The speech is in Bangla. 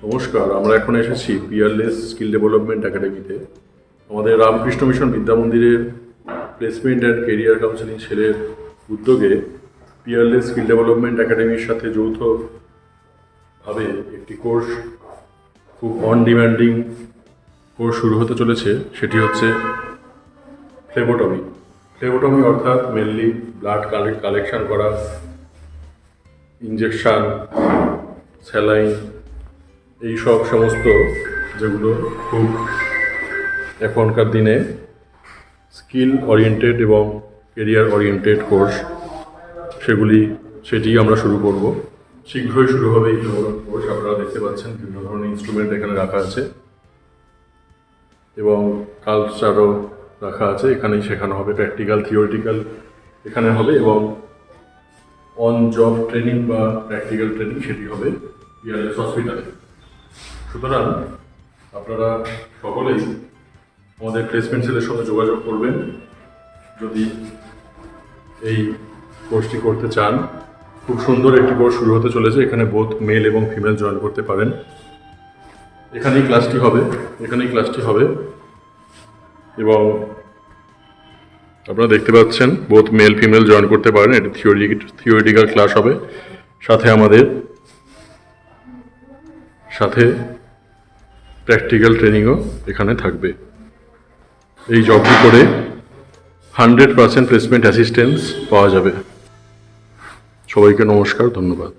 নমস্কার, আমরা এখন এসেছি পিয়ারলেস স্কিল ডেভেলপমেন্ট একাডেমিতে। আমাদের রামকৃষ্ণ মিশন বিদ্যা মন্দিরের প্লেসমেন্ট অ্যান্ড কেরিয়ার কাউন্সেলিং সেলের উদ্যোগে পিয়ারলেস স্কিল ডেভেলপমেন্ট একাডেমির সাথে যৌথভাবে একটি কোর্স, খুব অন ডিম্যান্ডিং কোর্স শুরু হতে চলেছে। সেটি হচ্ছে ফ্লেবোটমি। ফ্লেবোটমি অর্থাৎ মেনলি ব্লাড কালেকশন করা, ইঞ্জেকশান, স্যালাইন, এই সমস্ত যেগুলো খুব এখনকার দিনে স্কিল ওরিয়েন্টেড এবং কেরিয়ার ওরিয়েন্টেড কোর্স, সেটি আমরা শুরু করব। শীঘ্রই শুরু হবে এই কোর্স। আপনারা দেখতে পাচ্ছেন বিভিন্ন ধরনের ইনস্ট্রুমেন্ট এখানে রাখা আছে এবং কালচারও রাখা আছে। এখানেই শেখানো হবে, প্র্যাকটিক্যাল থিওরিটিক্যাল এখানে হবে এবং অন জব ট্রেনিং বা প্র্যাকটিক্যাল ট্রেনিং সেটি হবে পিয়ারলেস হসপিটালে। সুতরাং আপনারা সকলেই আমাদের প্লেসমেন্ট সেলের সঙ্গে যোগাযোগ করবেন যদি এই কোর্সটি করতে চান। খুব সুন্দর একটি কোর্স শুরু হতে চলেছে। এখানে বোথ মেল এবং ফিমেল জয়েন করতে পারেন। এখানেই ক্লাসটি হবে এবং আপনারা দেখতে পাচ্ছেন বোথ মেল ফিমেল জয়েন করতে পারেন। এটি থিওরিটিক্যাল ক্লাস হবে, সাথে প্র্যাকটিক্যাল ট্রেনিংও এখানে থাকবে। এই জবটি করে 100% প্লেসমেন্ট অ্যাসিস্ট্যান্স পাওয়া যাবে। সবাইকে নমস্কার, ধন্যবাদ।